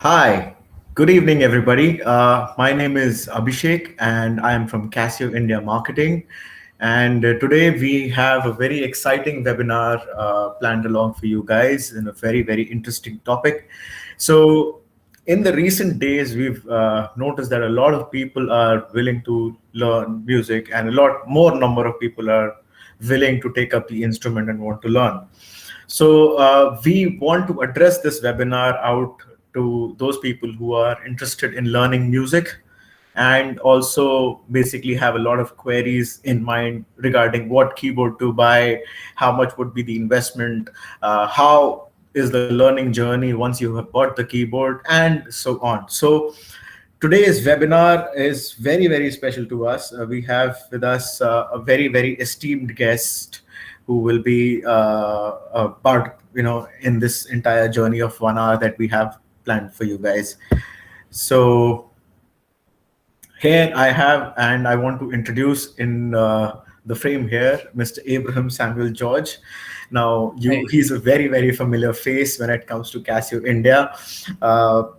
Hi, good evening, everybody. My name is Abhishek, and I am from Casio India Marketing. And today we have a very exciting webinar planned along for you guys in a very, very interesting topic. So, in the recent days, we've noticed that a lot of people are willing to learn music, and a lot more number of people are willing to take up the instrument and want to learn. So we want to address this webinar out to those people who are interested in learning music and also basically have a lot of queries in mind regarding what keyboard to buy, how much would be the investment, how is the learning journey once you have bought the keyboard, and so on. So today's webinar is very, very special to us. We have with us a very, very esteemed guest who will be a part, in this entire journey of 1 hour that we have planned for you guys. So here I have, and I want to introduce in the frame here, Mr. Abraham Samuel George. Now, Hey. he's a very, very familiar face when it comes to Casio India.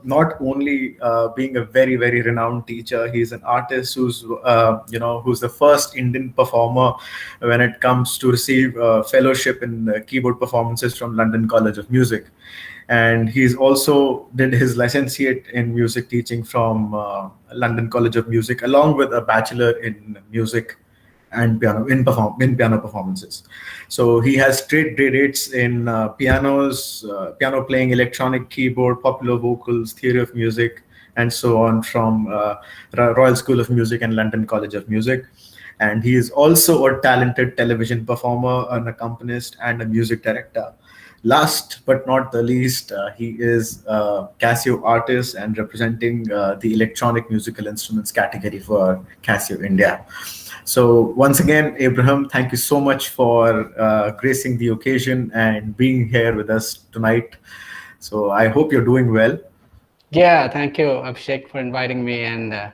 Not only being a very, very renowned teacher, he's an artist who's the first Indian performer when it comes to receive fellowship in keyboard performances from London College of Music. And he's also did his licentiate in music teaching from London College of Music, along with a bachelor in music and piano performances. So he has straight grades in piano playing, electronic keyboard, popular vocals, theory of music, and so on from Royal School of Music and London College of Music. And he is also a talented television performer, an accompanist, and a music director. Last but not the least, he is a Casio artist and representing the electronic musical instruments category for Casio India. So once again, Abraham, thank you so much for gracing the occasion and being here with us tonight. So I hope you're doing well. Yeah, thank you, Abhishek, for inviting me. And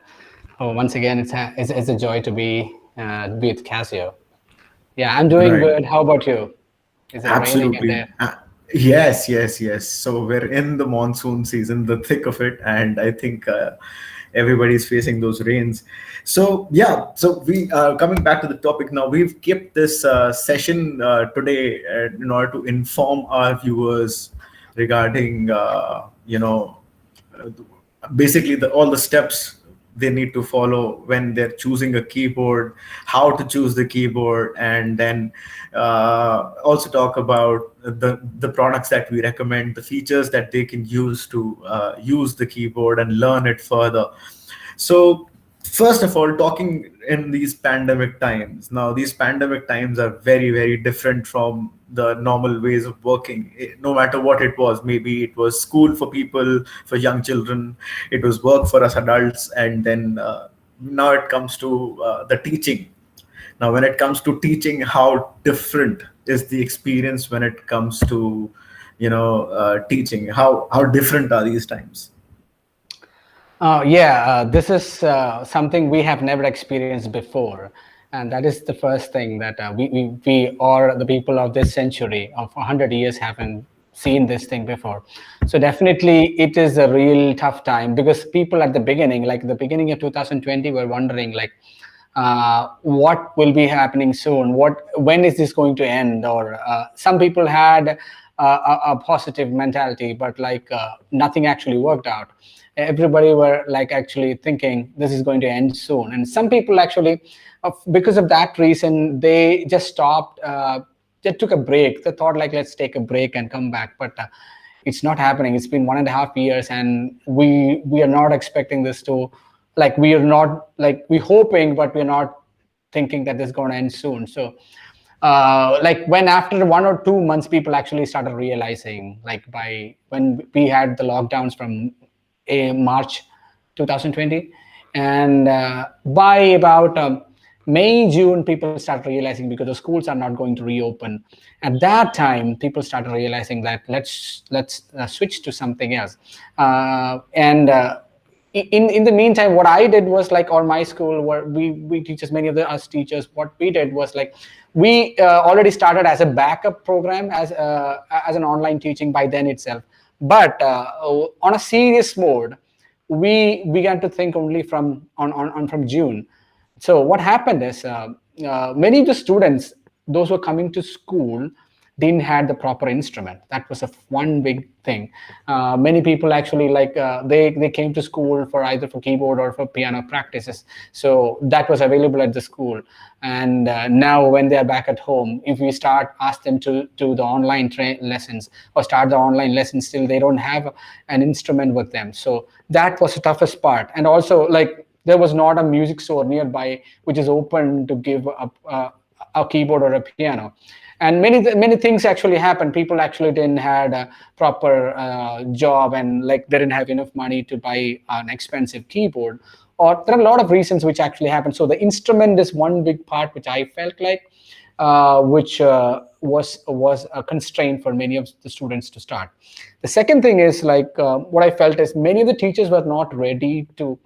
once again, it's a joy to be with Casio. Yeah, I'm doing Right. good. How about you? Is it raining at Absolutely. there? Yes, yes, yes. So we're in the monsoon season, the thick of it, and I think everybody's facing those rains. So yeah, so we coming back to the topic now. We've kept this session today in order to inform our viewers regarding uh, basically all the steps they need to follow when they're choosing a keyboard, how to choose the keyboard, and then also talk about the products that we recommend, the features that they can use to use the keyboard and learn it further. So first of all, talking in these pandemic times, now these pandemic times are very, very different from the normal ways of working. No matter what it was, maybe it was school for people, for young children, it was work for us adults, and then now it comes to the teaching. Now when it comes to teaching, how different is the experience when it comes to teaching? How different are these times? Yeah, this is something we have never experienced before. And that is the first thing that we or the people of this century, of 100 years, haven't seen this thing before. So definitely it is a real tough time because people at the beginning, like the beginning of 2020, were wondering like, what will be happening soon, when is this going to end, or some people had a positive mentality, but like nothing actually worked out. Everybody were like actually thinking this is going to end soon, and some people actually because of that reason they just stopped, they took a break. They thought like, let's take a break and come back, but it's not happening. It's been 1.5 years, and we are not expecting this to, like, we are not, like, we hoping, but we're not thinking that this is going to end soon. So like when after 1 or 2 months people actually started realizing, like by when we had the lockdowns from March 2020, and by about May, June, people start realizing, because the schools are not going to reopen. At that time, people started realizing that let's switch to something else. And in the meantime, what I did was like, or my school, where we teachers, many of the us teachers, what we did was like, we already started as a backup program, as an online teaching by then itself. But on a serious mode, we began to think only from June. So what happened is, many of the students, those who are coming to school, didn't had the proper instrument. That was a one big thing. Many people actually, like, they came to school for either for keyboard or for piano practices, so that was available at the school. And now when they are back at home, if we start ask them to do the online lessons or start the online lessons, still they don't have an instrument with them. So that was the toughest part. And also, like, there was not a music store nearby which is open to give a keyboard or a piano. And many things actually happened. People actually didn't had a proper job, and like they didn't have enough money to buy an expensive keyboard, or there are a lot of reasons which actually happened. So the instrument is one big part which I felt like, which was a constraint for many of the students to start. The second thing is, like, what I felt is many of the teachers were not ready to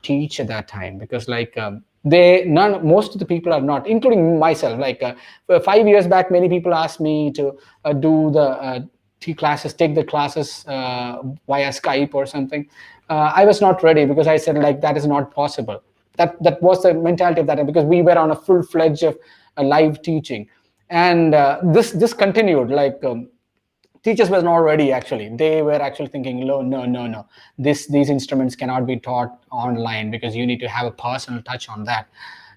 teach at that time, because, like, they none most of the people are not, including myself. Like, 5 years back, many people asked me to do the classes, take the classes via Skype or something. I was not ready, because I said, like, that is not possible. That was the mentality of that time, because we were on a full-fledged of live teaching. And this continued, like, teachers were not ready. Actually, they were actually thinking, no, these instruments cannot be taught online, because you need to have a personal touch on that.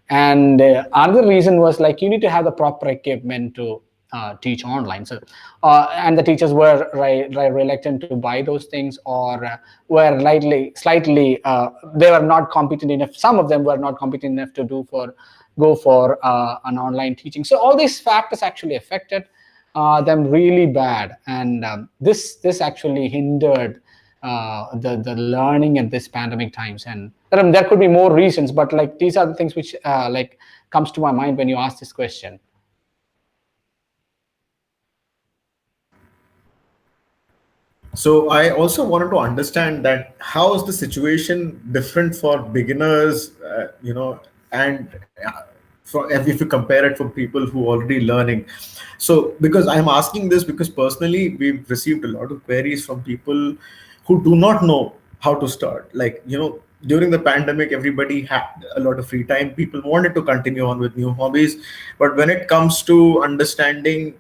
And another reason was, like, you need to have the proper equipment to teach online. So and the teachers were reluctant to buy those things, or were slightly they were not competent enough. Some of them were not competent enough to go for an online teaching. So all these factors actually affected them really bad. And this actually hindered the learning at this pandemic times. And there could be more reasons, but, like, these are the things which like comes to my mind when you ask this question. So I also wanted to understand that how is the situation different for beginners, and for if you compare it for people who are already learning. So because I'm asking this because personally we've received a lot of queries from people who do not know how to start. Like, during the pandemic, everybody had a lot of free time. People wanted to continue on with new hobbies, but when it comes to understanding,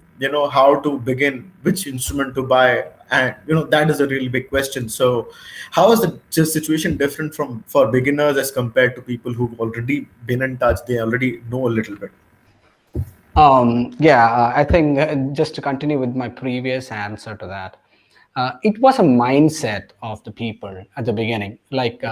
how to begin, which instrument to buy, and that is a really big question. So how is the just situation different from for beginners as compared to people who've already been in touch, they already know a little bit? Yeah, I think, just to continue with my previous answer to that, it was a mindset of the people at the beginning. Like,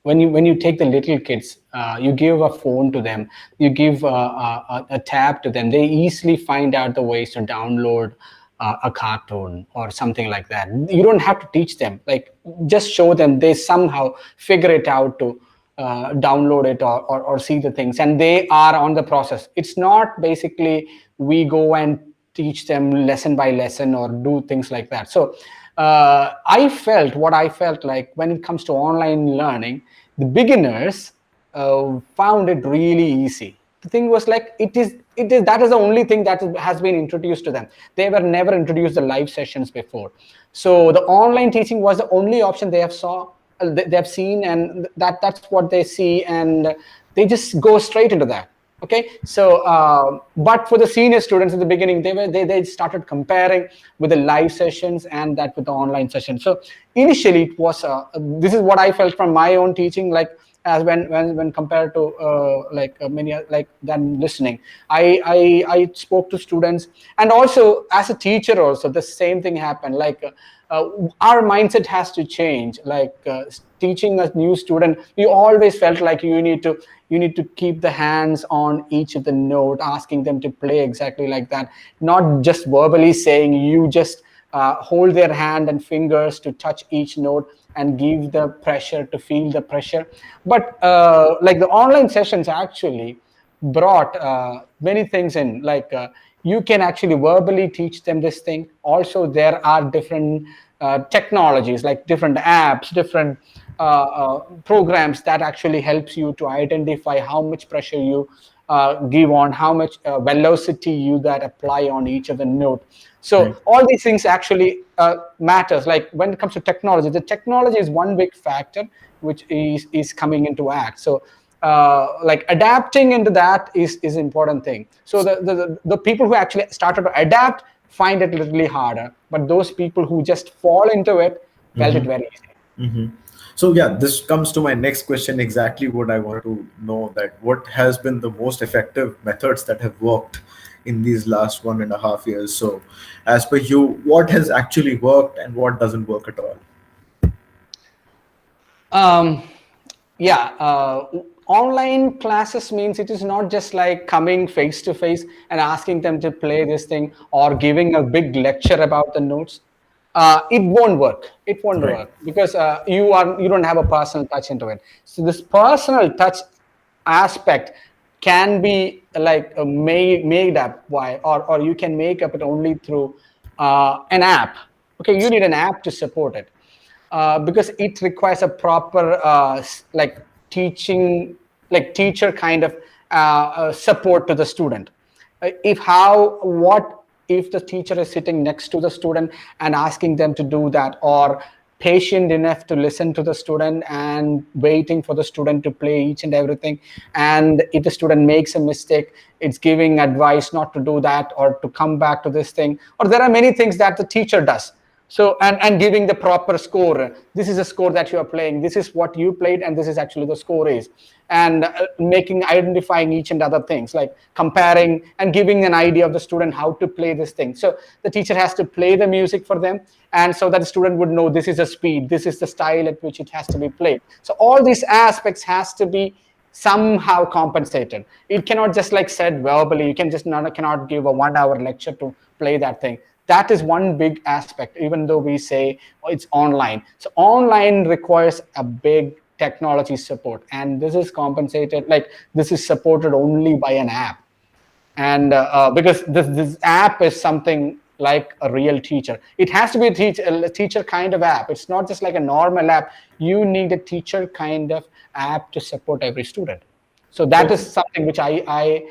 when you take the little kids, you give a phone to them, you give a tab to them, they easily find out the ways to download a cartoon or something like that. You don't have to teach them, like, just show them, they somehow figure it out to download it, or see the things, and they are on the process. It's not basically we go and teach them lesson by lesson or do things like that. So I felt like, when it comes to online learning, the beginners found it really easy. The thing was, like, it is that is the only thing that has been introduced to them. They were never introduced the live sessions before. So the online teaching was the only option they have seen, and that's what they see, and they just go straight into that. Okay, so but for the senior students at the beginning, they started comparing with the live sessions and that with the online sessions. So initially it was, this is what I felt from my own teaching, like, as when compared to like, many, like, them listening, I spoke to students, and also as a teacher also the same thing happened. Like, our mindset has to change. Like, teaching a new student, you always felt like you need to keep the hands on each of the note, asking them to play exactly like that, not just verbally saying. You just hold their hand and fingers to touch each note and give the pressure, to feel the pressure. But like, the online sessions actually brought many things in. Like, you can actually verbally teach them this thing. Also, there are different technologies, like different apps, different programs that actually helps you to identify how much pressure give on, how much velocity you that apply on each of the note. Right. So all these things actually matters. Like when it comes to technology, the technology is one big factor which is coming into act. So like adapting into that is important thing. So the people who actually started to adapt find it literally harder, but those people who just fall into it felt it very easy. Hmm. So yeah, this comes to my next question. Exactly what I wanted to know, that what has been the most effective methods that have worked in these last 1.5 years. So, as per you, what has actually worked and what doesn't work at all? Um, yeah, online classes means it is not just like coming face to face and asking them to play this thing or giving a big lecture about the notes. It won't work. It won't Right. work because you don't have a personal touch into it. So this personal touch aspect can be like made up by, or you can make up it only through an app. Okay, you need an app to support it because it requires a proper like teaching, like teacher kind of support to the student. If how what if the teacher is sitting next to the student and asking them to do that, or patient enough to listen to the student and waiting for the student to play each and everything, and if the student makes a mistake, it's giving advice not to do that or to come back to this thing, or there are many things that the teacher does. So and giving the proper score, this is a score that you are playing, this is what you played, and this is actually the score is, and making identifying each and other things, like comparing and giving an idea of the student how to play this thing. So the teacher has to play the music for them, and so that the student would know this is a speed, this is the style at which it has to be played. So all these aspects has to be somehow compensated. It cannot just like said verbally. You can just not cannot give a 1 hour lecture to play that thing. That is one big aspect, even though we say oh, it's online. So online requires a big technology support, and this is compensated, like this is supported only by an app. And because this app is something like a real teacher, it has to be a teacher kind of app. It's not just like a normal app. You need a teacher kind of app to support every student. So that is Okay. something which I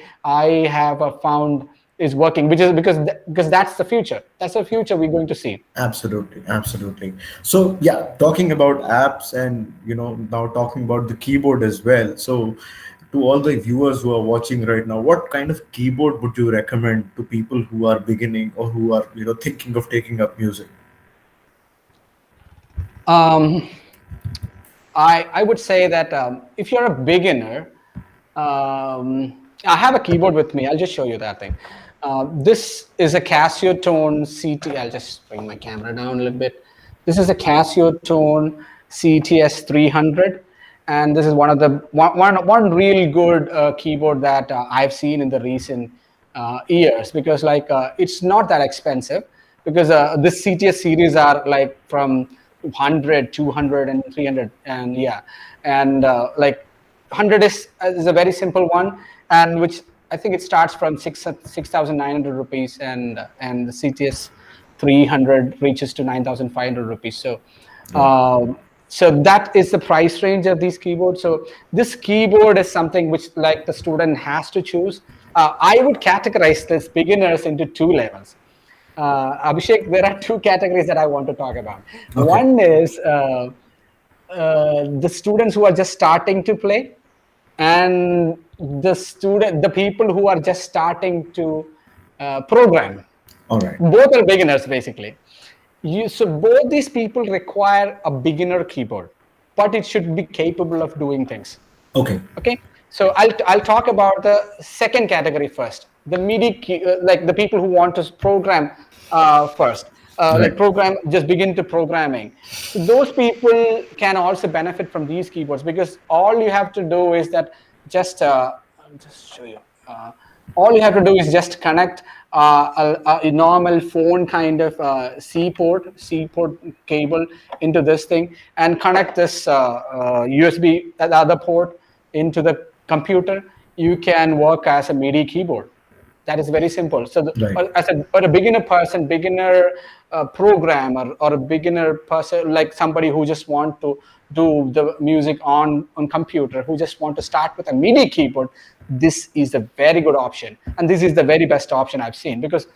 have found is working, which is because that's the future. That's the future we're going to see. Absolutely, absolutely. So yeah, talking about apps and now talking about the keyboard as well. So to all the viewers who are watching right now, what kind of keyboard would you recommend to people who are beginning or who are thinking of taking up music? um, I would say that if you're a beginner, I have a keyboard with me. I'll just show you that thing. This is a Casio Tone CT. I'll just bring my camera down a little bit. This is a Casio Tone CTS 300, and this is one of the one really good keyboard that I've seen in the recent years, because like it's not that expensive, because this CTS series are like from 100, 200, and 300, and yeah, and like 100 is a very simple one, and which I think it starts from 6,900 rupees, and the CTS 300 reaches to 9,500 rupees. So Yeah, so that is the price range of these keyboards. So this keyboard is something which like the student has to choose. I would categorize this beginners into two levels. Abhishek, there are two categories that I want to talk about. okay. One is the students who are just starting to play, and the people who are just starting to program. All right. Both are beginners basically. So both these people require a beginner keyboard, but it should be capable of doing things. Okay. Okay, so I'll talk about the second category first. The MIDI key, like the people who want to program first, like Right. program, just begin to programming. So those people can also benefit from these keyboards, because all you have to do is that just I'll just show you. All you have to do is just connect a normal phone kind of C port cable into this thing, and connect this USB, the other port, into the computer. You can work as a MIDI keyboard. That is very simple. So Right. as a beginner person, beginner programmer, or a beginner person, like somebody who just want to do the music on computer, who just want to start with a MIDI keyboard, this is a very good option, and this is the very best option I've seen, because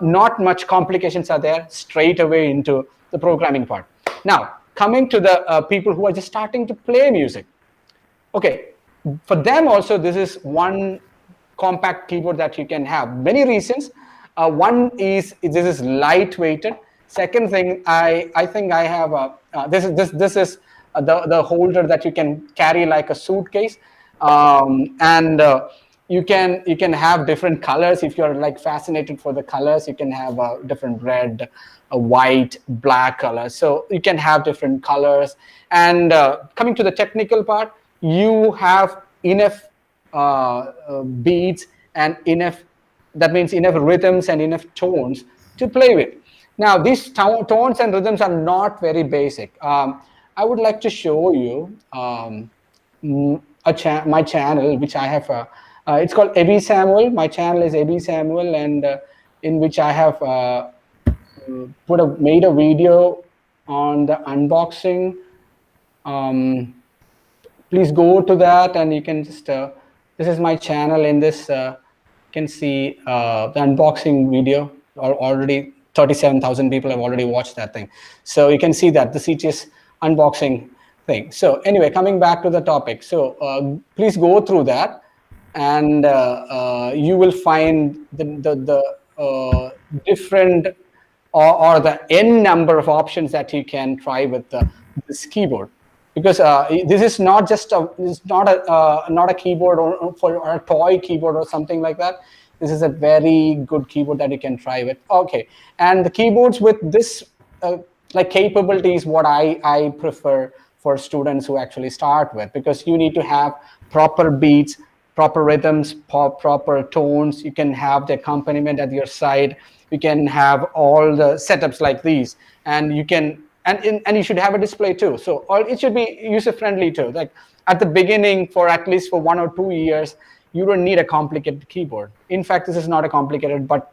not much complications are there, straight away into the programming part. Now, coming to the people who are just starting to play music. Okay, for them also, this is one compact keyboard that you can have. Many reasons. One is this is lightweighted. Second thing, I think I have this is the holder that you can carry like a suitcase, and you can have different colors. If you're like fascinated for the colors, you can have different red, white, black colors. So you can have different colors. And coming to the technical part, you have enough beats and enough, that means enough rhythms and enough tones to play with. Now, these tones and rhythms are not very basic. I would like to show you my channel, which I have. It's called Abby Samuel. My channel is Abby Samuel, and in which I have made a video on the unboxing. Please go to that, and you can just this is my channel. In this you can see the unboxing video. Already 37,000 people have already watched that thing, so you can see that the CTS unboxing thing. So anyway, coming back to the topic, so please go through that, and you will find the different, or the n number of options that you can try with this keyboard. Because this is not just not a keyboard or a toy keyboard or something like that. This is a very good keyboard that you can try with. Okay, and the keyboards with this like capability is what I prefer for students who actually start with, because you need to have proper beats, proper rhythms, proper tones. You can have the accompaniment at your side. You can have all the setups like these, and you can. And you should have a display too. So it should be user friendly too. Like at the beginning, for at least for 1 or 2 years, you don't need a complicated keyboard. In fact, this is not a complicated, but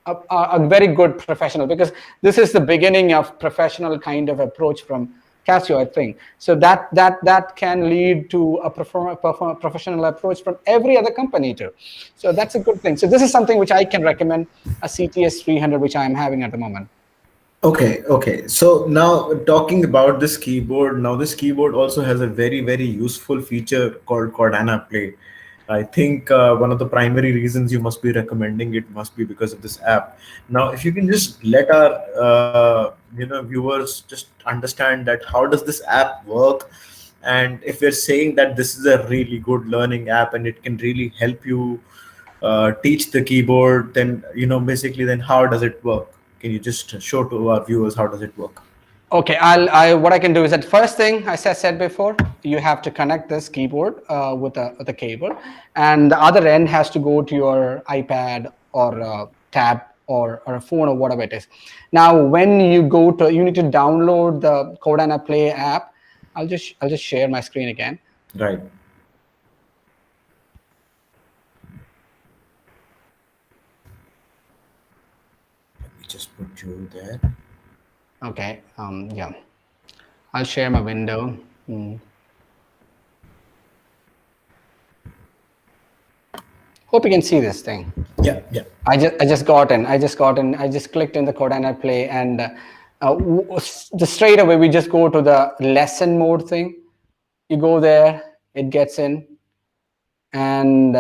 a very good professional, because this is the beginning of professional kind of approach from Casio, I think. So that can lead to a professional approach from every other company too. So that's a good thing. So this is something which I can recommend, a CTS 300, which I am having at the moment. Okay. So now talking about this keyboard, now this keyboard also has a very, very useful feature called Chordana Play. I think one of the primary reasons you must be recommending it must be because of this app. Now, if you can just let our viewers just understand that how does this app work, and if we're saying that this is a really good learning app and it can really help you teach the keyboard, then basically then how does it work? Can you just show to our viewers how does it work? Okay, what I can do is that first thing, as I said before, you have to connect this keyboard with a cable, and the other end has to go to your iPad or tab or a phone or whatever it is. Now, when you need to download the Chordana Play app. I'll just share my screen again. Right. Let me just put you there. Okay. Yeah. I'll share my window. Hope you can see this thing. Yeah. I just got in. I just clicked in the Chordana Play, and just straight away we just go to the lesson mode thing. You go there, it gets in, and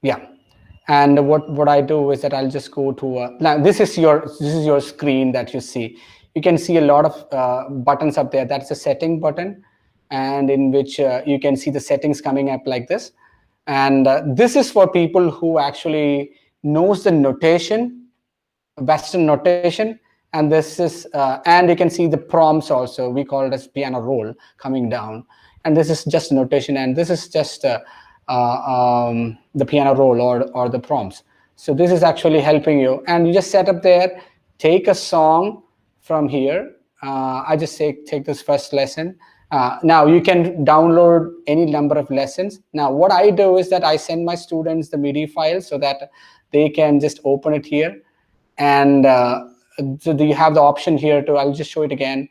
yeah. And what I do is that I'll just go to now this is your screen that you see. You can see a lot of buttons up there. That's a setting button, and in which you can see the settings coming up like this. And this is for people who actually knows the notation, Western notation. And this is and you can see the prompts also. We call it as piano roll coming down, and this is just notation, and this is just the piano roll or the prompts. So this is actually helping you, and you just set up there, take a song from here. I just take this first lesson. Now you can download any number of lessons. Now what I do is that I send my students the MIDI file so that they can just open it here. And so you have the option here to, I'll just show it again.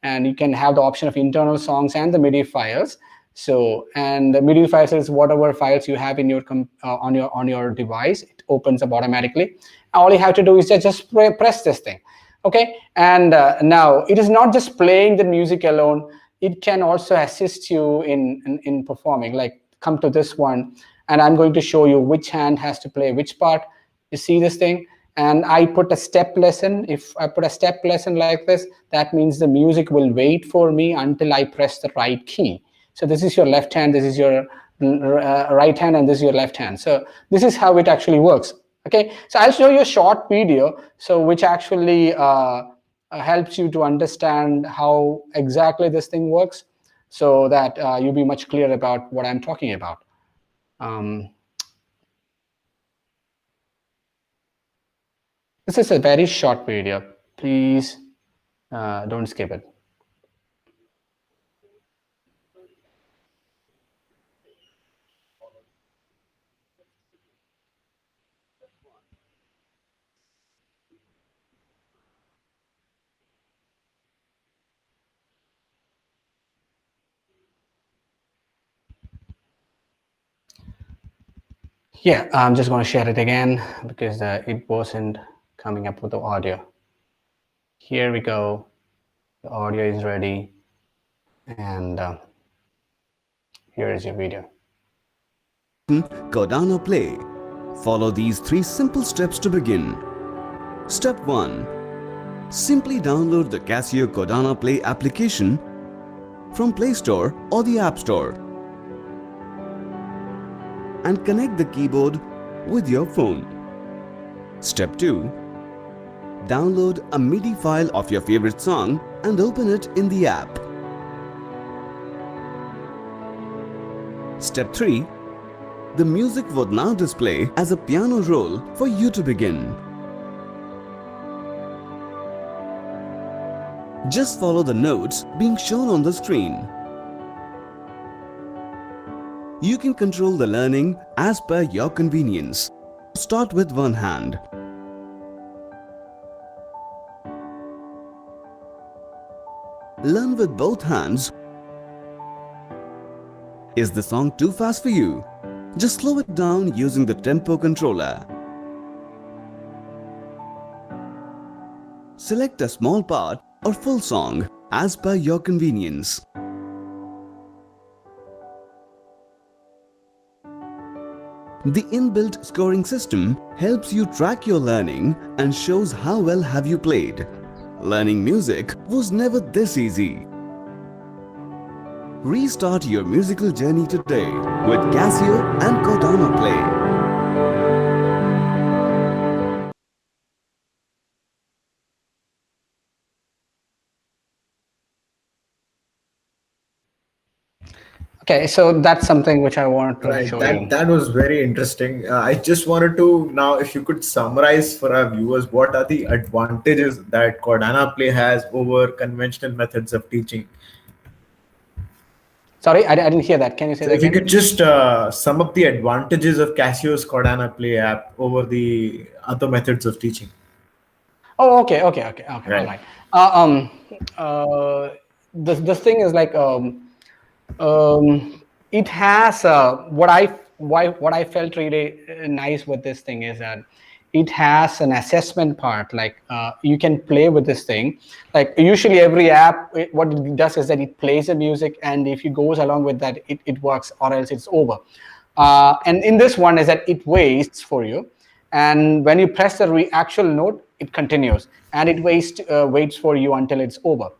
And you can have the option of internal songs and the MIDI files. So, and the MIDI files is whatever files you have in your on your device. It opens up automatically. All you have to do is just press this thing. Okay, and now it is not just playing the music alone. It can also assist you in performing. Like, come to this one, and I'm going to show you which hand has to play which part. You see this thing? And I put a step lesson. If I put a step lesson like this, that means the music will wait for me until I press the right key. So this is your left hand, this is your right hand, and this is your left hand. So this is how it actually works. Okay, so I'll show you a short video, so which actually helps you to understand how exactly this thing works, so that you'll be much clearer about what I'm talking about. This is a very short video. Please don't skip it. Yeah, I'm just going to share it again because it wasn't coming up with the audio. Here we go. The audio is ready. And here is your video. Chordana Play. Follow these 3 simple steps to begin. Step 1. Simply download the Casio Chordana Play application from Play Store or the App Store and connect the keyboard with your phone. Step 2. Download a MIDI file of your favorite song and open it in the app. Step 3. The music would now display as a piano roll for you to begin. Just follow the notes being shown on the screen. You can control the learning as per your convenience. Start with one hand. Learn with both hands. Is the song too fast for you? Just slow it down using the tempo controller. Select a small part or full song as per your convenience. The inbuilt scoring system helps you track your learning and shows how well have you played. Learning music was never this easy. Restart your musical journey today with Casio and Chordana Play. Okay, so that's something which I wanted to show you. That was very interesting. I just wanted to now, if you could summarize for our viewers, what are the advantages that Chordana Play has over conventional methods of teaching? Sorry, I didn't hear that. Can you say that again? If you could just sum up the advantages of Casio's Chordana Play app over the other methods of teaching. Oh, okay, right. All right. The thing is like it has what I felt really nice with this thing is that it has an assessment part. Like you can play with this thing. Like usually every app, what it does is that it plays the music, and if it goes along with that, it works, or else it's over. And in this one is that it waits for you, and when you press the actual note, it continues, and it waits for you until it's over.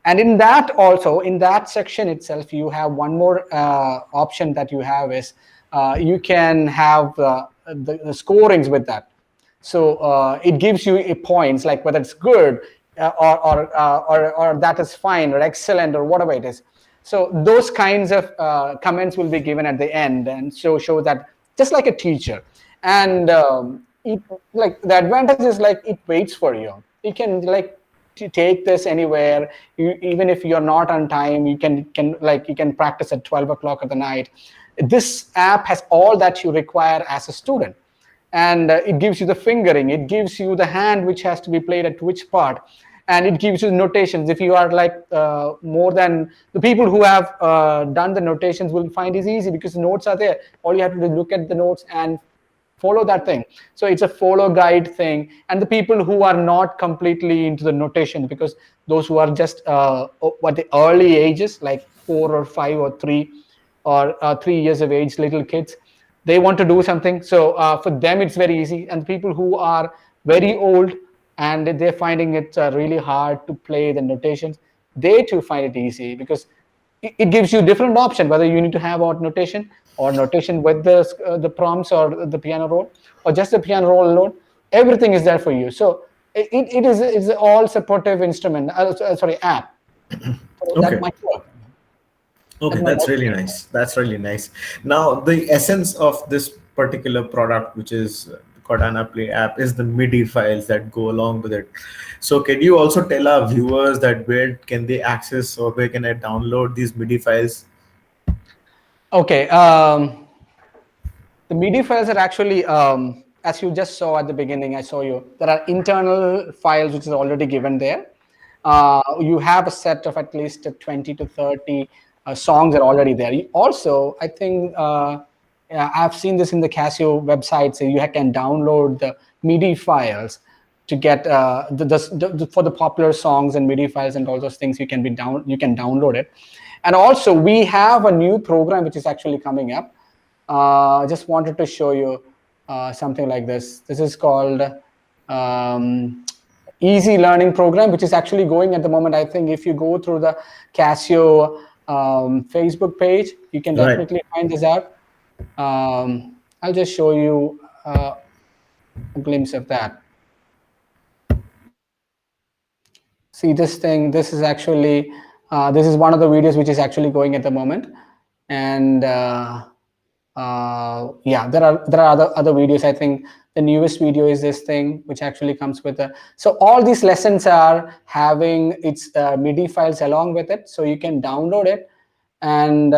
And in that also, in that section itself, you have one more option that you have is you can have the scorings with that. So it gives you points, like whether it's good or that is fine or excellent or whatever it is. So those kinds of comments will be given at the end, and show that just like a teacher. And it, like the advantage is like it waits for you. You can like take this anywhere. Even if you're not on time, you can practice at 12 o'clock at the night. This app has all that you require as a student, and it gives you the fingering, it gives you the hand which has to be played at which part, and it gives you notations. If you are more than the people who have done the notations will find it easy, because the notes are there. All you have to do is look at the notes and follow that thing. So it's a follow guide thing. And the people who are not completely into the notation, because those who are just what the early ages, like 4 or 5 or 3 or 3 years of age, little kids, they want to do something. So for them it's very easy. And people who are very old and they're finding it really hard to play the notations, they too find it easy, because it gives you different option, whether you need to have out notation or notation with the prompts or the piano roll, or just the piano roll alone. Everything is there for you. So it's all supportive instrument, app. So Okay. that might work. Okay, that's really nice. That's really nice. Now, the essence of this particular product, which is the Chordana Play app, is the MIDI files that go along with it. So, can you also tell our viewers that where can they access or where can I download these MIDI files? Okay. The MIDI files are actually, as you just saw at the beginning, I saw you, there are internal files which is already given there. You have a set of at least 20 to 30 songs that are already there. Also, I think I've seen this in the Casio website, so you can download the MIDI files to get for the popular songs and MIDI files and all those things. You can download it. And also, we have a new program which is actually coming up. I just wanted to show you something like this. This is called Easy Learning Program, which is actually going at the moment. I think if you go through the Casio Facebook page, you can definitely find this out. I'll just show you a glimpse of that. See this thing. This is actually this is one of the videos which is actually going at the moment, and yeah, there are other videos. I think the newest video is this thing, which actually comes with a. So all these lessons are having its MIDI files along with it, so you can download it, and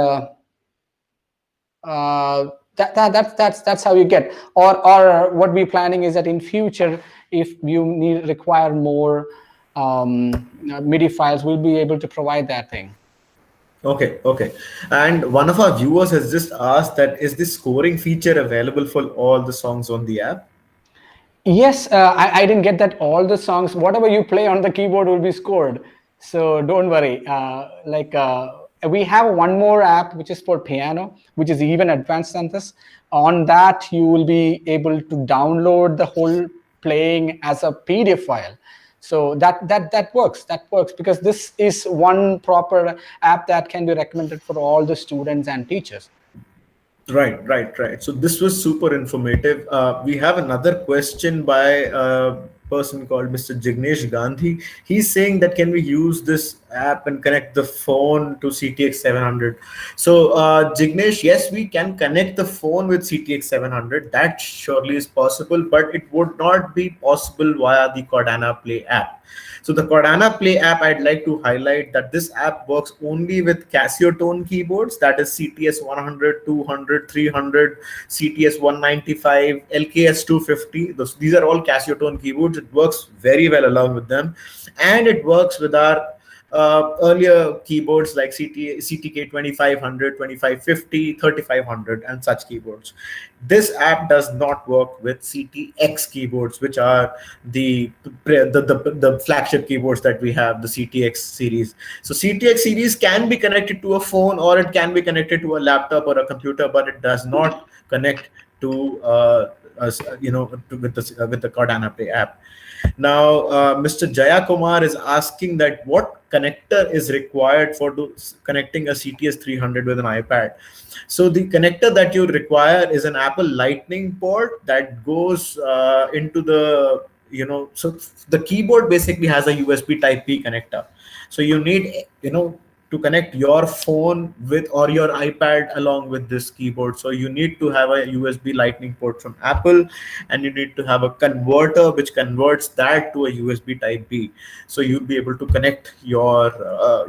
that's how you get. Or what we're planning is that in future, if you require more MIDI files, we'll be able to provide that thing. Okay, okay. And one of our viewers has just asked that is this scoring feature available for all the songs on the app? Yes, I didn't get that all the songs, whatever you play on the keyboard will be scored. So don't worry. We have one more app which is for piano, which is even advanced than this. On that, you will be able to download the whole playing as a PDF file. So that works. That works because this is one proper app that can be recommended for all the students and teachers. Right. So this was super informative. We have another question by a person called Mr. Jignesh Gandhi. He's saying that can we use this app and connect the phone to CTX 700? So Jignesh, yes, we can connect the phone with CTX 700. That surely is possible, but it would not be possible via the Chordana Play app. So the Chordana Play app, I'd like to highlight that this app works only with Casio tone keyboards, that is CTS 100, 200, 300, CTS 195, LKS 250. These are all Casio tone keyboards. It works very well along with them. And it works with our earlier keyboards like CTK 2500, 2550, 3500 and such keyboards. This app does not work with CTX keyboards, which are the flagship keyboards that we have, the CTX series. So CTX series can be connected to a phone or it can be connected to a laptop or a computer, but it does not connect to with the Chordana Play app. Now, Mr. Jayakumar is asking that what connector is required for connecting a CTS 300 with an iPad. So the connector that you require is an Apple Lightning port that goes into the, so the keyboard basically has a USB Type-P connector. So you need, to connect your phone with or your iPad along with this keyboard. So you need to have a USB Lightning port from Apple, and you need to have a converter which converts that to a USB Type B. So you'll be able to connect your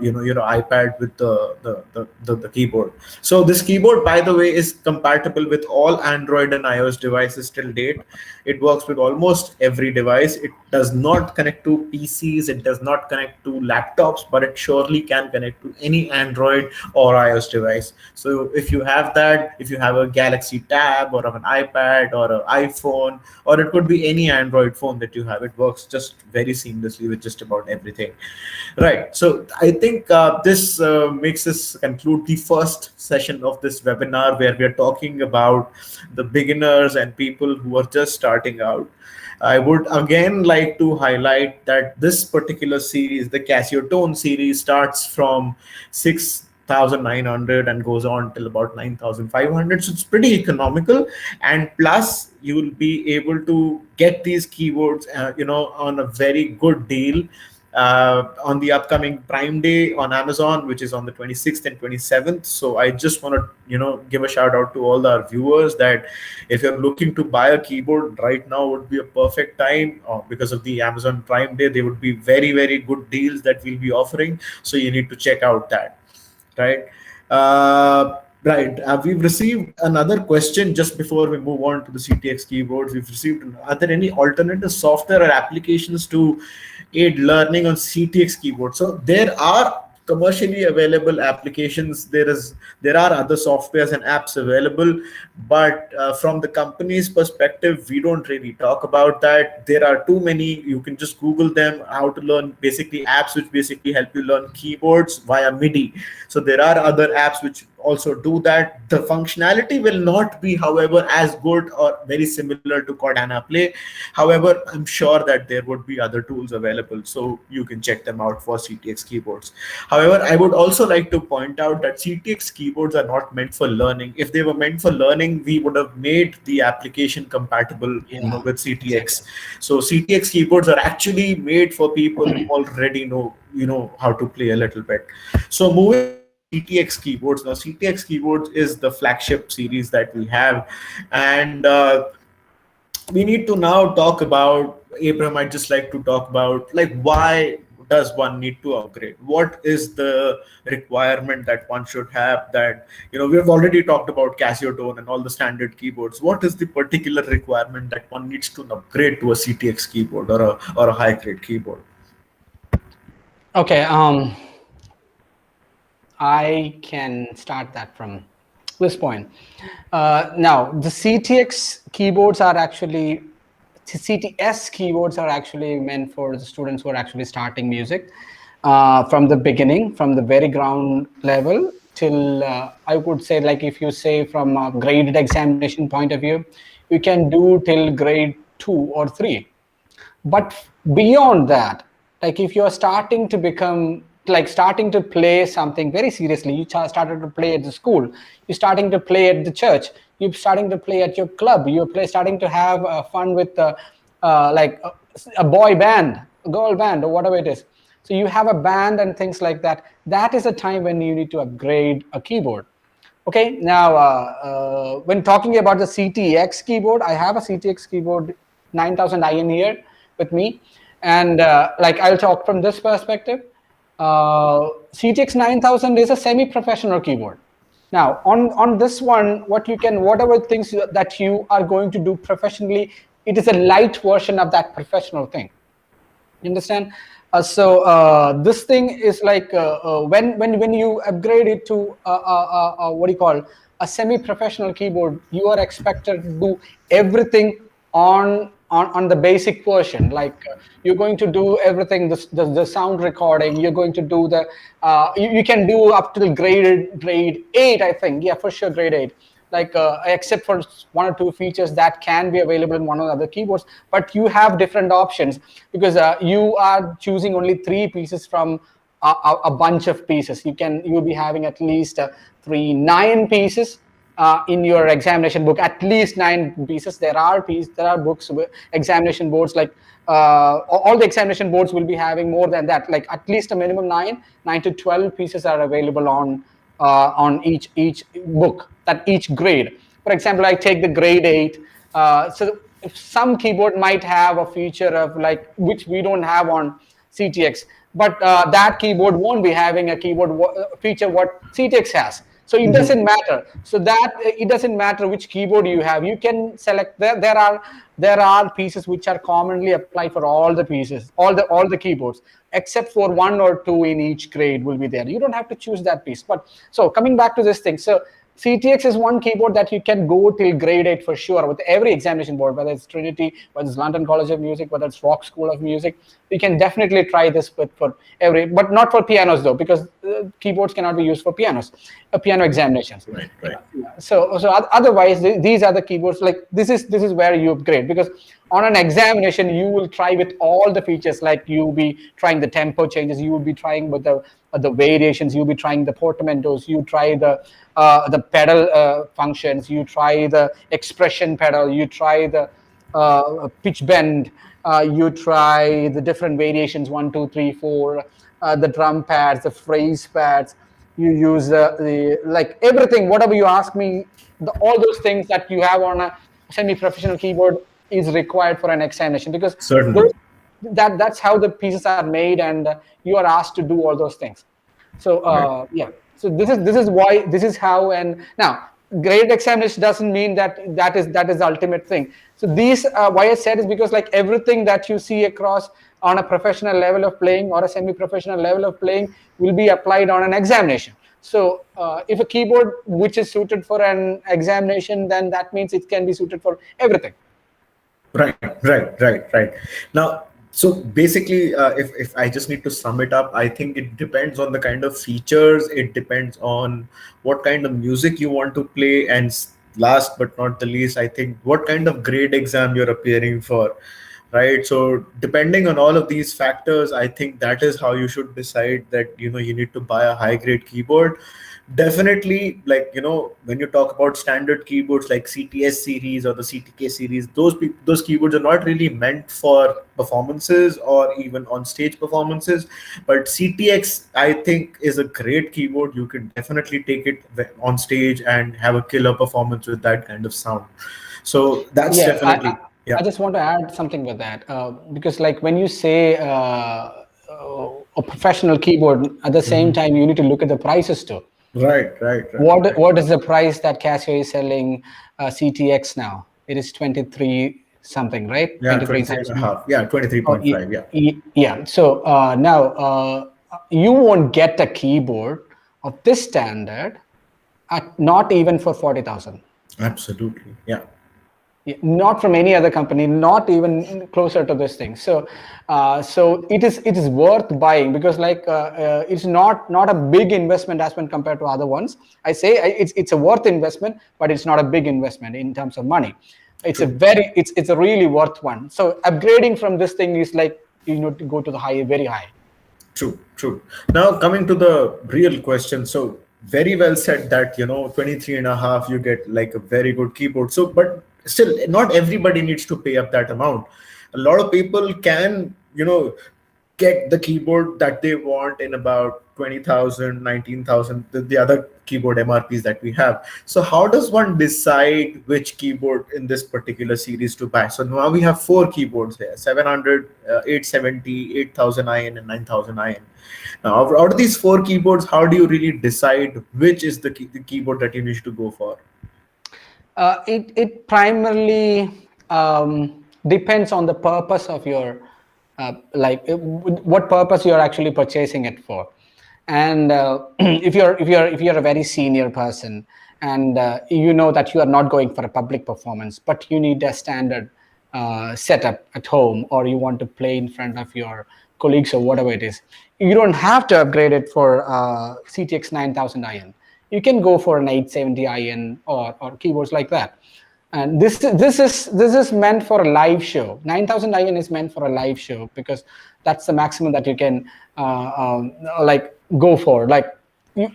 your iPad with the keyboard. So this keyboard, by the way, is compatible with all Android and iOS devices till date. It works with almost every device. It does not connect to PCs, it does not connect to laptops, but it surely can connect to any Android or iOS device. So if you have that, if you have a Galaxy Tab or an iPad or an iPhone, or it could be any Android phone that you have, it works just very seamlessly with just about everything. Right. So I think this makes us conclude the first session of this webinar, where we are talking about the beginners and people who are just starting out. I would again like to highlight that this particular series, the Casio Tone series, starts from 6,900 and goes on till about 9,500. So it's pretty economical, and plus you will be able to get these keyboards, on a very good deal on the upcoming Prime Day on Amazon, which is on the 26th and 27th. So I just want to, give a shout out to all our viewers that if you're looking to buy a keyboard right now, would be a perfect time because of the Amazon Prime Day. There would be very, very good deals that we'll be offering. So you need to check out that, right? Right. We've received another question just before we move on to the CTX keyboards. We've received, are there any alternative software or applications to aid learning on CTX keyboard? So there are commercially available applications. There are other softwares and apps available, but from the company's perspective, we don't really talk about that. There are too many. You can just Google them, how to learn basically apps which basically help you learn keyboards via Midi. So there are other apps which also do that. The functionality will not be, however, as good or very similar to Chordana Play. However, I'm sure that there would be other tools available, so you can check them out for CTX keyboards. However, I would also like to point out that CTX keyboards are not meant for learning. If they were meant for learning, we would have made the application compatible, with CTX. Exactly. So CTX keyboards are actually made for people who already know how to play a little bit. So moving on to CTX keyboards. Now, CTX keyboards is the flagship series that we have, and we need to now talk about, Abraham, I'd just like to talk about, like, why does one need to upgrade? What is the requirement that one should have? That, we've already talked about Casio Tone and all the standard keyboards. What is the particular requirement that one needs to upgrade to a CTX keyboard or a high grade keyboard? Okay, I can start that from this point. Now, the CTX keyboards are actually, CTS keyboards are actually meant for the students who are actually starting music from the beginning, from the very ground level till, I would say, like if you say from a graded examination point of view, you can do till grade 2 or 3. But beyond that, like if you're starting to become, like starting to play something very seriously, you started to play at the school, you're starting to play at the church, you're starting to play at your club, starting to have fun with like a boy band, a girl band, or whatever it is. So you have a band and things like that. That is a time when you need to upgrade a keyboard. Okay, now when talking about the CTX keyboard, I have a CTX keyboard 9000 IN here with me, and like I'll talk from this perspective. CTX 9000 is a semi-professional keyboard. Now, on this one, whatever things that you are going to do professionally, it is a light version of that professional thing. You understand? So this thing is like when you upgrade it to what do you call a semi-professional keyboard, you are expected to do everything on the basic version. Like you're going to do everything, the sound recording, you're going to do the you can do up till grade 8, I think. Yeah, for sure, grade 8. Like except for one or two features that can be available in one or other keyboards, but you have different options because you are choosing only 3 pieces from a bunch of pieces. You'll be having at least 9 pieces in your examination book, at least 9 pieces. There are books, examination boards, like all the examination boards will be having more than that, like at least a minimum 9 to 12 pieces are available on each book, that each grade. For example, I take the grade 8. So if some keyboard might have a feature of like which we don't have on CTX, but that keyboard won't be having a keyboard feature what CTX has. So it doesn't matter. So that it doesn't matter which keyboard you have. You can select. There are pieces which are commonly applied for all the pieces, all the keyboards, except for 1 or 2 in each grade will be there. You don't have to choose that piece. But so coming back to this thing, so CTX is one keyboard that you can go till grade 8 for sure with every examination board, whether it's Trinity, whether it's London College of Music, whether it's Rock School of Music. You can definitely try this for every, but not for pianos though, because keyboards cannot be used for pianos, piano examinations. Right. So otherwise, these are the keyboards. Like this is where you upgrade, because on an examination you will try with all the features. Like you'll be trying the tempo changes, you will be trying with the variations, you'll be trying the portamentos, you try the pedal functions, you try the expression pedal, you try the pitch bend, you try the different variations, 1, 2, 3, 4, the drum pads, the phrase pads. You use the like everything, whatever you ask me, all those things that you have on a semi-professional keyboard is required for an examination, because Certainly. That's how the pieces are made, and you are asked to do all those things. So yeah, so this is why, this is how. And now grade examination doesn't mean that is the ultimate thing. So these why I said is because like everything that you see across on a professional level of playing or a semi-professional level of playing will be applied on an examination. So if a keyboard which is suited for an examination, then that means it can be suited for everything. Right. Now, so basically, if I just need to sum it up, I think it depends on the kind of features, it depends on what kind of music you want to play, and last but not the least, I think what kind of grade exam you're appearing for, right? So depending on all of these factors, I think that is how you should decide that, you need to buy a high grade keyboard. Definitely, like, when you talk about standard keyboards like CTS series or the CTK series, those keyboards are not really meant for performances or even on stage performances. But CTX, I think, is a great keyboard. You can definitely take it on stage and have a killer performance with that kind of sound. So that's definitely. I just want to add something with that, because like when you say a professional keyboard, at the same time you need to look at the prices too. Right. What is the price that Casio is selling CTX now? It is 23 something, right? Yeah, 23 and a half. Yeah, 23.5. Yeah. So now you won't get a keyboard of this standard at not even for 40,000. Absolutely. Yeah. Not from any other company, not even closer to this thing. So it is worth buying, because like it's not a big investment as when compared to other ones. I say it's a worth investment, but it's not a big investment in terms of money. It's it's a really worth one. So upgrading from this thing is like, to go to the very high. True. Now coming to the real question. So very well said that, 23 and a half, you get like a very good keyboard. So, but still, not everybody needs to pay up that amount. A lot of people can, get the keyboard that they want in about 20,000, 19,000, the other keyboard MRPs that we have. So how does one decide which keyboard in this particular series to buy? So now we have 4 keyboards here: 700, 870, 8,000 IN, and 9,000 IN. Now, out of these 4 keyboards, how do you really decide which is the keyboard that you need to go for? It primarily depends on the purpose of your what purpose you're actually purchasing it for. And if you're a very senior person, and you know that you are not going for a public performance, but you need a standard setup at home, or you want to play in front of your colleagues or whatever it is, you don't have to upgrade it for CTX 9000 IN. You can go for an 870 IN or keyboards like that. And this is meant for a live show. 9000 IN is meant for a live show, because that's the maximum that you can like go for. Like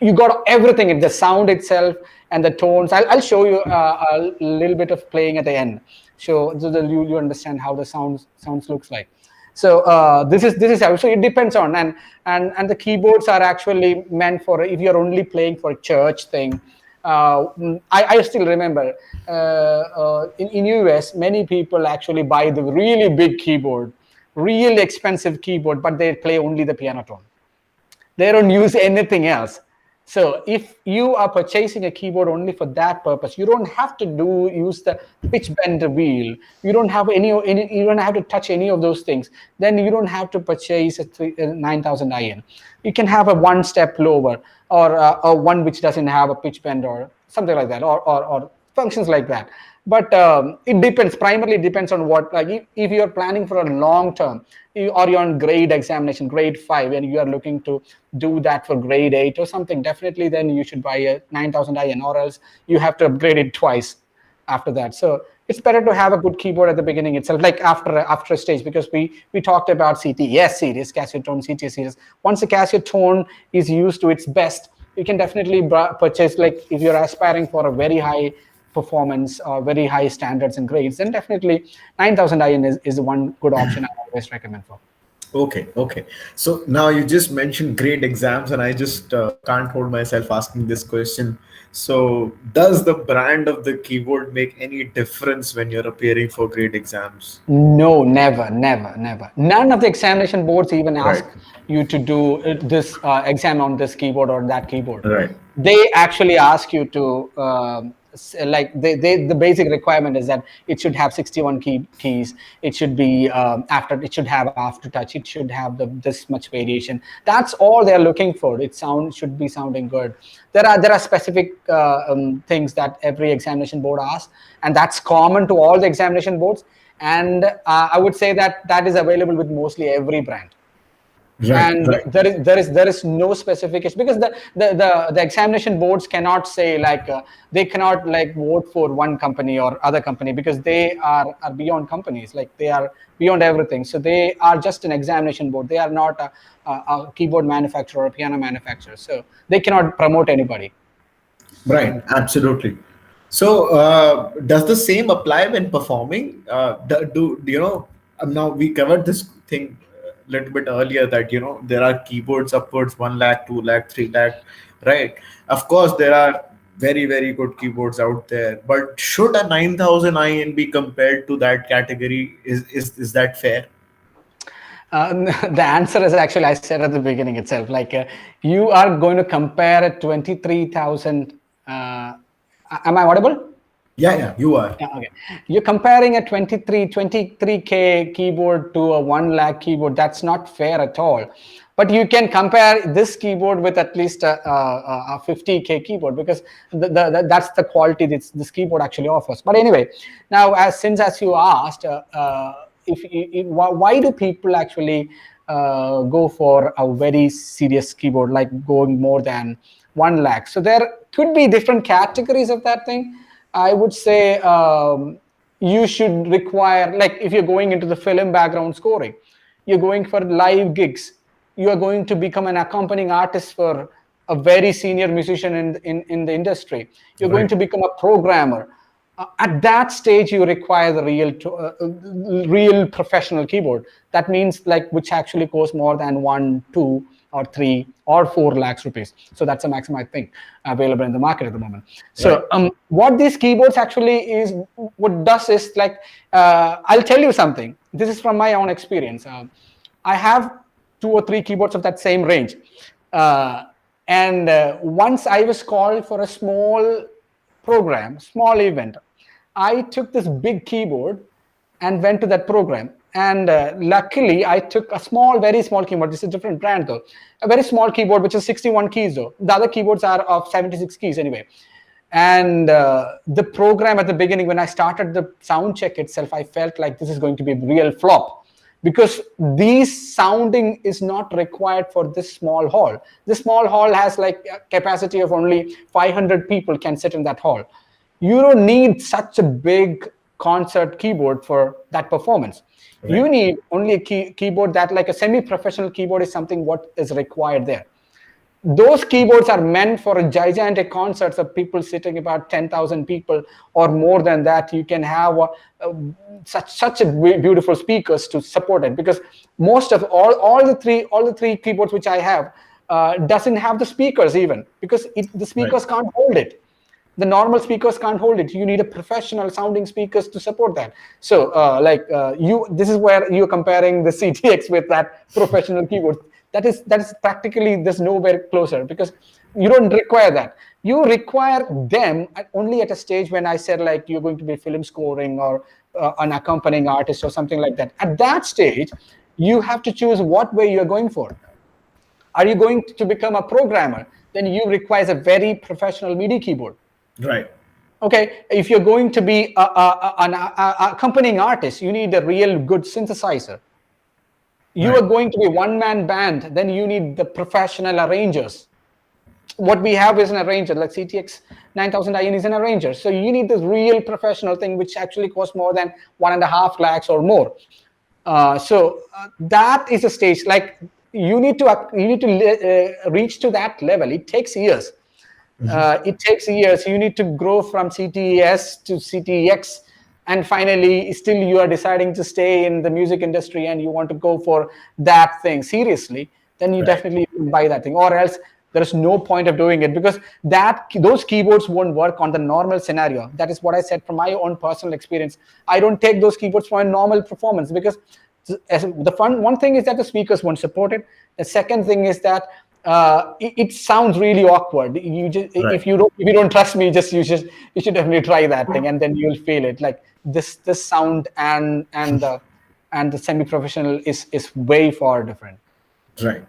you got everything in the sound itself and the tones. I'll show you a little bit of playing at the end, so that you understand how the sounds looks like. So this is how. So it depends on, and the keyboards are actually meant for if you're only playing for a church thing. I still remember in US many people actually buy the really big keyboard, really expensive keyboard, but they play only the piano tone. They don't use anything else. So if you are purchasing a keyboard only for that purpose, you don't have to use the pitch bend wheel. You don't have you don't have to touch any of those things. Then you don't have to purchase a 9000 IN. You can have a one step lower, or a one which doesn't have a pitch bend or something like that, or functions like that. But it depends. Primarily depends on what, like if you're planning for a long term, or you're on grade examination, grade 5, and you are looking to do that for grade 8 or something, definitely then you should buy a 9000 IN, or else you have to upgrade it twice after that. So it's better to have a good keyboard at the beginning itself, like after a stage, because we talked about CTS series, Casio Tone CTS series. Once the Casio Tone is used to its best, you can definitely purchase, like if you're aspiring for a very high performance or very high standards and grades, then definitely 9000 IN is one good option I always recommend for. Okay. So now you just mentioned grade exams, and I just can't hold myself asking this question. So, does the brand of the keyboard make any difference when you're appearing for grade exams? No, never. None of the examination boards even ask Right. you to do this exam on this keyboard or that keyboard. Right. They actually ask you to like the basic requirement is that it should have 61 keys. It should be it should have aftertouch. It should have this much variation. That's all they're looking for. Should be sounding good. There are specific things that every examination board asks, and that's common to all the examination boards. And I would say that is available with mostly every brand. Right. And Right. there is no specification, because the examination boards cannot say like they cannot like vote for one company or other company, because they are beyond companies, like they are beyond everything. So they are just an examination board. They are not a keyboard manufacturer or a piano manufacturer, so they cannot promote anybody. Right. Absolutely. So, does the same apply when performing? Do you know? Now we covered this thing a little bit earlier, that there are keyboards upwards 1 lakh, 2 lakh, 3 lakh, right? Of course, there are very good keyboards out there, but should a 9000 IN be compared to that category? Is that fair? The answer is actually, I said at the beginning itself, like you are going to compare a 23,000. Am I audible? Yeah, you are. Yeah, okay. You're comparing a 23K keyboard to a 1 lakh keyboard. That's not fair at all. But you can compare this keyboard with at least a 50K keyboard, because that's the quality this keyboard actually offers. But anyway, now as you asked, why do people actually go for a very serious keyboard, like going more than 1 lakh? So there could be different categories of that thing. I would say you should require, like if you're going into the film background scoring, you're going for live gigs, you are going to become an accompanying artist for a very senior musician in the industry, you're going to become a programmer. At that stage, you require the real professional keyboard. That means like which actually costs more than 1, 2, or 3 or 4 lakhs rupees. So that's a maximum, I think, available in the market at the moment. So what these keyboards actually does is like, I'll tell you something. This is from my own experience. I have 2 or 3 keyboards of that same range. And once I was called for a small program, small event, I took this big keyboard and went to that program. And luckily, I took a very small keyboard. This is a different brand, though. A very small keyboard, which is 61 keys, though. The other keyboards are of 76 keys anyway. And the program at the beginning, when I started the sound check itself, I felt like this is going to be a real flop, because these sounding is not required for this small hall. This small hall has like a capacity of only 500 people can sit in that hall. You don't need such a big concert keyboard for that performance. Right. You need only a keyboard that, like a semi-professional keyboard, is something what is required there. those keyboards are meant for gigantic concerts of people sitting about 10,000 people or more than that. You can have such a beautiful speakers to support it, because most of all the three keyboards which I have doesn't have the speakers even, because the Right. speakers can't hold it. The normal speakers can't hold it. You need a professional sounding speakers to support that. So this is where you're comparing the CTX with that professional keyboard. That is practically, there's nowhere closer, because you don't require that. You require them only at a stage when I said, like, you're going to be film scoring or an accompanying artist or something like that. At that stage, you have to choose what way you're going for. Are you going to become a programmer? Then you require a very professional MIDI keyboard. Right. Okay, if you're going to be an accompanying artist, you need a real good synthesizer. You Right. are going to be one-man band, then you need the professional arrangers. What we have is an arranger, like CTX 9000 IN is an arranger. So you need this real professional thing, which actually costs more than 1.5 lakhs or more. That is a stage. Like, you need to reach to that level. It takes years. It takes years. You need to grow from CTS to CTX, and finally, still you are deciding to stay in the music industry and you want to go for that thing seriously. Then you Right. definitely buy that thing, or else there is no point of doing it, because those keyboards won't work on the normal scenario. That is what I said from my own personal experience. I don't take those keyboards for a normal performance, because one thing is that the speakers won't support it. The second thing is that it sounds really awkward. You just, Right. if you don't trust me, you should definitely try that thing, and then you'll feel it. Like, this sound and the semi-professional is way far different. Right.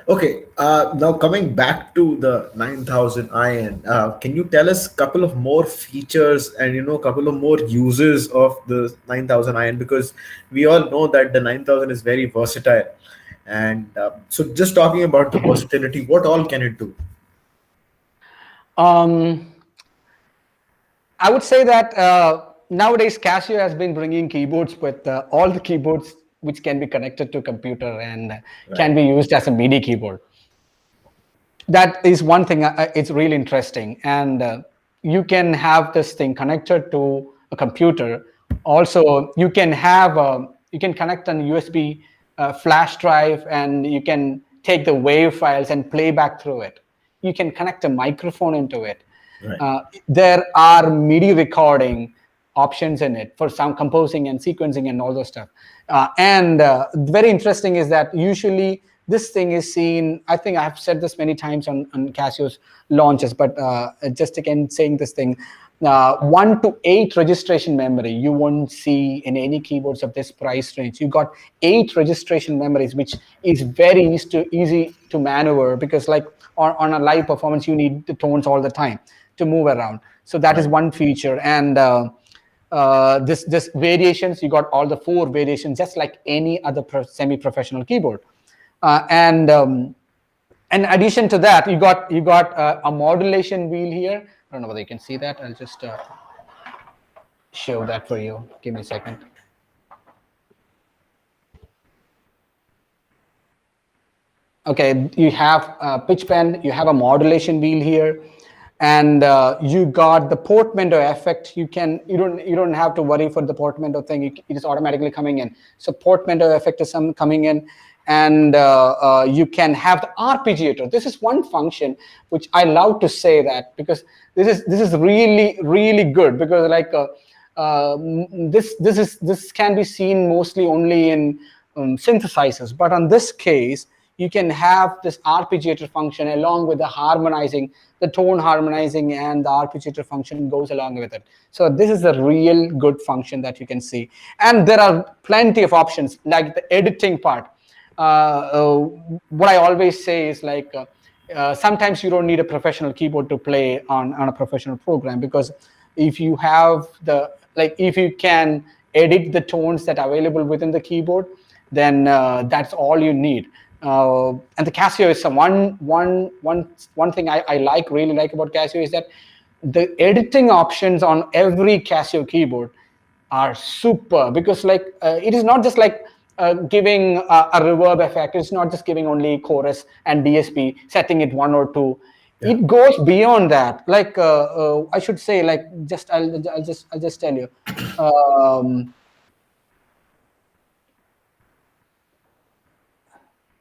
Okay. Now coming back to the 9000 IN, can you tell us a couple of more features and a couple of more uses of the 9000 IN, because we all know that the 9000 is very versatile, and so just talking about the versatility, what all can it do? I would say that nowadays Casio has been bringing keyboards with all the keyboards which can be connected to a computer and can be used as a MIDI keyboard. That is one thing. It's really interesting, and you can have this thing connected to a computer. Also, you can connect an USB flash drive, and you can take the wave files and play back through it. You can connect a microphone into it. Right. There are MIDI recording options in it for sound composing and sequencing and all those stuff. And very interesting is that usually this thing is seen, I think I have said this many times on Casio's launches, but just again saying this thing, 1 to 8 registration memory you won't see in any keyboards of this price range. You got 8 registration memories, which is very easy to maneuver, because like on a live performance, you need the tones all the time to move around. So that is one feature. And this variations, you got all the 4 variations, just like any other semi-professional keyboard. And in addition to that, you got a modulation wheel here. I don't know whether you can see that. I'll just show that for you. Give me a second. Okay, you have a pitch bend, you have a modulation wheel here, and you got the portmanteau effect. You don't have to worry for the portmanteau thing. It is automatically coming in. So portmanteau effect is coming in, and you can have the arpeggiator. This is one function which I love to say that, because this is really good, because like this can be seen mostly only in synthesizers, but on this case you can have this arpeggiator function along with the harmonizing, the tone harmonizing, and the arpeggiator function goes along with it. So this is a real good function that you can see. And there are plenty of options, like the editing part. What I always say is like, sometimes you don't need a professional keyboard to play on a professional program, because if you have if you can edit the tones that are available within the keyboard, then that's all you need. And the Casio is one thing I really like about Casio is that the editing options on every Casio keyboard are super, because like it is not just like giving a reverb effect. It's not just giving only chorus and DSP, setting it one or two. Yeah. It goes beyond that. Like I should say, like I'll just tell you.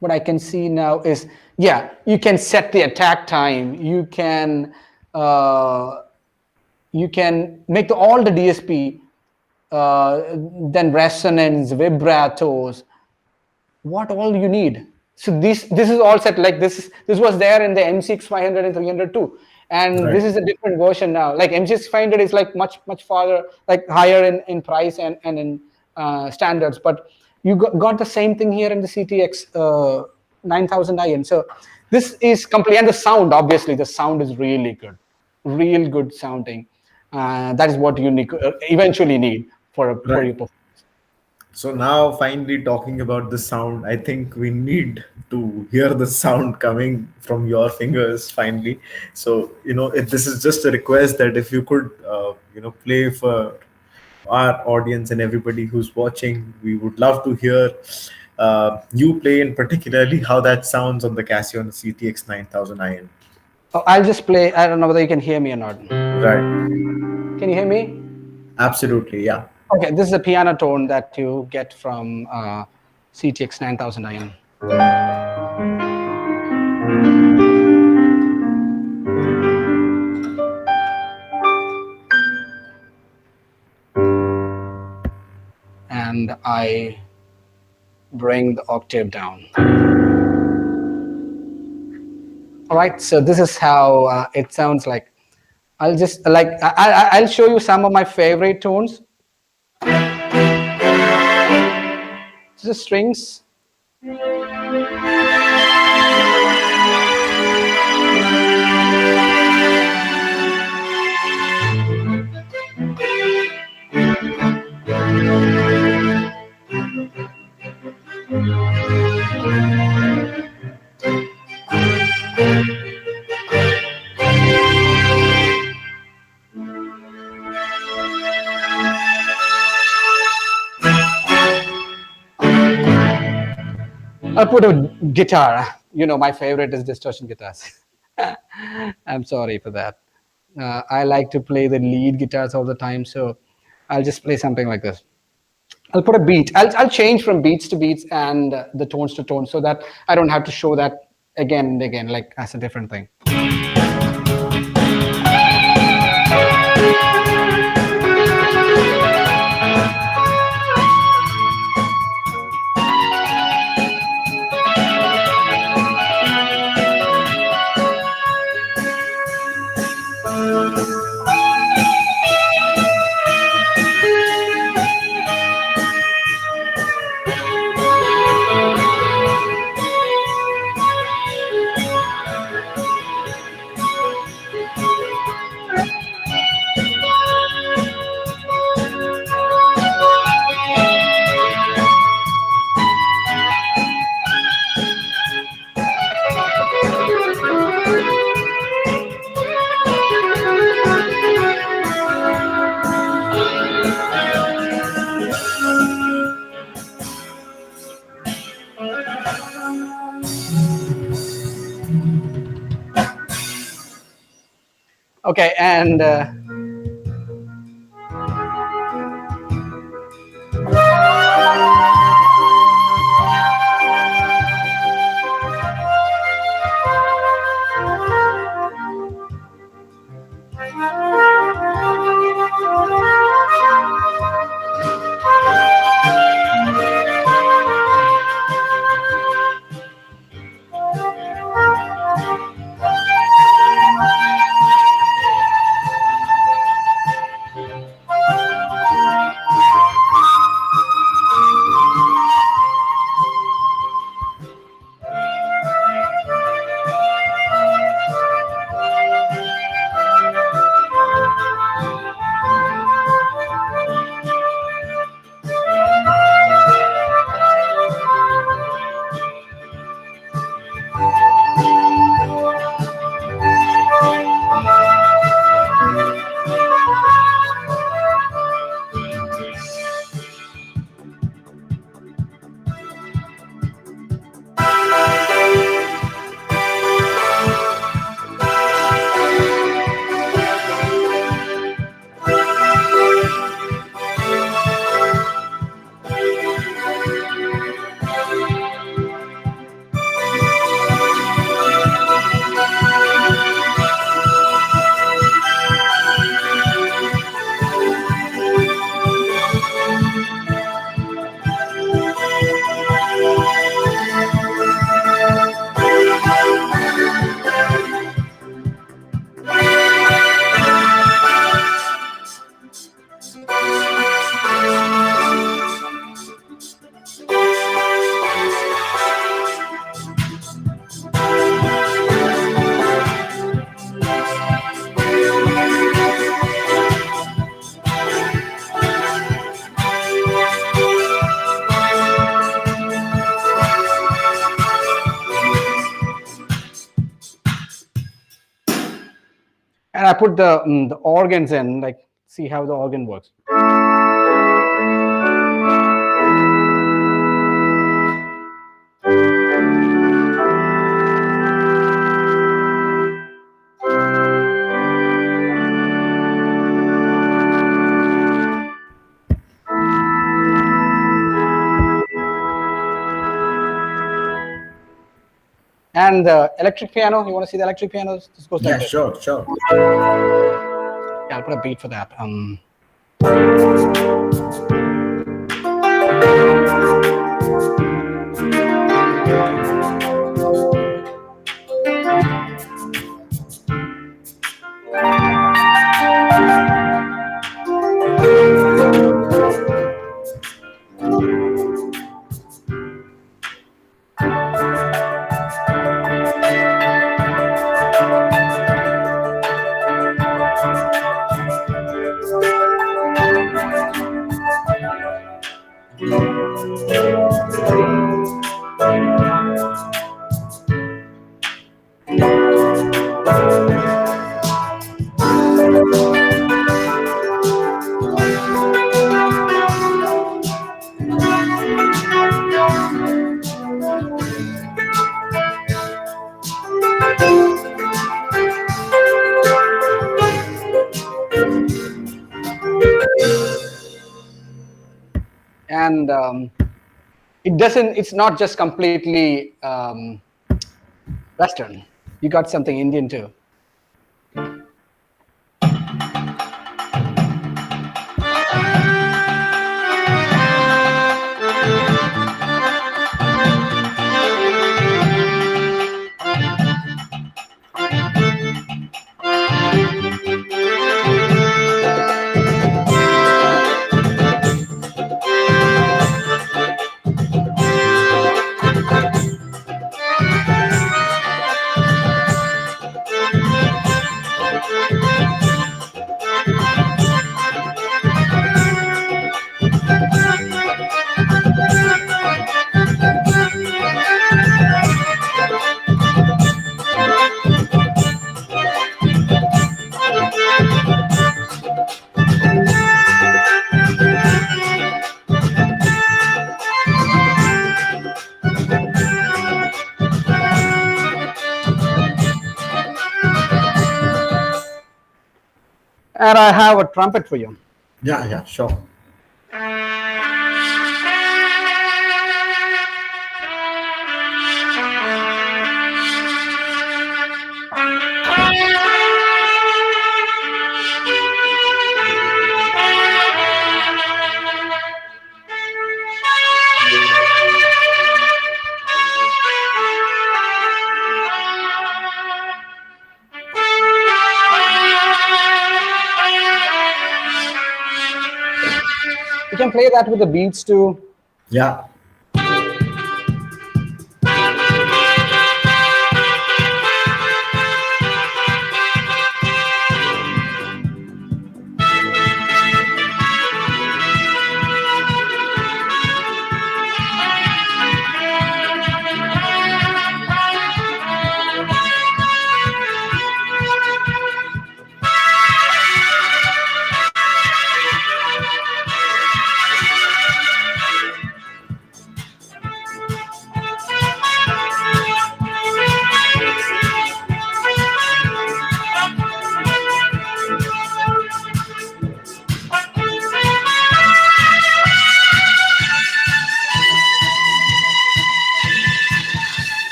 What I can see now is, yeah, you can set the attack time. You can make all the DSP, then resonance, vibratos, what all you need. So this is all set. Like this was there in the MCX 500 and 300 too, and Right. this is a different version now. Like MCX 500 is like much farther, like higher in price and in standards, but you got the same thing here in the CTX 9000 IN. So this is complete, and the sound, obviously the sound is really good, real good sounding. That is what you eventually need for Right. your performance. So now, finally talking about the sound, I think we need to hear the sound coming from your fingers finally. So if this is just a request that if you could, play for our audience and everybody who's watching, we would love to hear you play, in particularly how that sounds on the Casio and the CTX 9000 IN. Oh, I'll just play. I don't know whether you can hear me or not. Right. Can you hear me? Absolutely. Yeah. Okay, this is a piano tone that you get from CTX 9000 IN. And I bring the octave down. All right, so this is how it sounds like. I'll just I'll show you some of my favorite tones. The strings. I'll put a guitar. You know, my favorite is distortion guitars. I'm sorry for that. I like to play the lead guitars all the time, so I'll just play something like this. I'll put a beat. I'll change from beats to beats and the tones to tones so that I don't have to show that again and again, like as a different thing. Okay, and I put the organs in, like, see how the organ works. And the electric piano, you want to see the electric piano? This goes like Yeah, this. sure, sure. Yeah, I'll put a beat for that. And it's not just completely Western. You got something Indian too. And I have a trumpet for you. Yeah, yeah, sure. You can play that with the beats too. Yeah.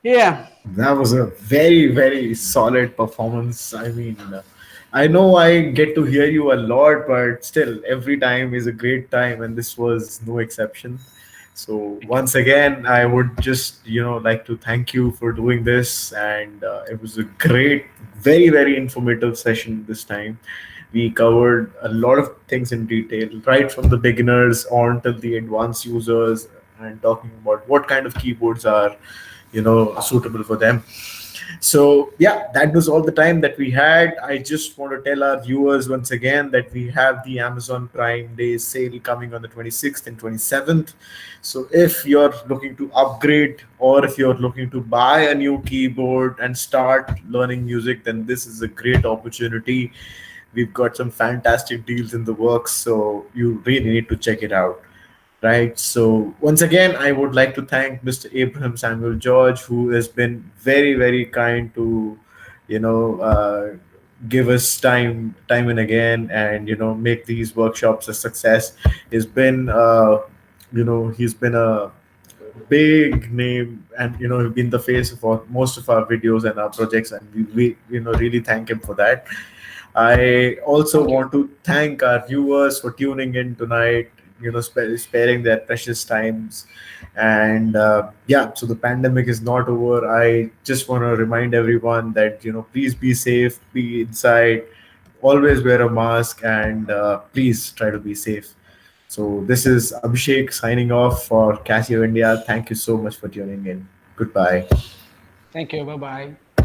Yeah. That was a very, very solid performance. I mean, I know I get to hear you a lot, but still, every time is a great time, and this was no exception. So once again, I would just like to thank you for doing this, and it was a great, very, very informative session this time. We covered a lot of things in detail, right from the beginners on till the advanced users, and talking about what kind of keyboards are suitable for them. So yeah, that was all the time that we had. I just want to tell our viewers once again that we have the Amazon Prime Day sale coming on the 26th and 27th. So if you're looking to upgrade or if you're looking to buy a new keyboard and start learning music, then this is a great opportunity. We've got some fantastic deals in the works, so you really need to check it out. Right. So once again, I would like to thank Mr. Abraham Samuel George, who has been very, very kind to, you know, give us time and again, and make these workshops a success. He's been, he's been a big name, and he's been the face for most of our videos and our projects, and we really thank him for that. I also Thank you. want to thank our viewers for tuning in tonight, sparing their precious times. And yeah, so the pandemic is not over. I just want to remind everyone that, please be safe, be inside, always wear a mask, and please try to be safe. So this is Abhishek signing off for Casio India. Thank you so much for tuning in. Goodbye. Thank you. Bye bye.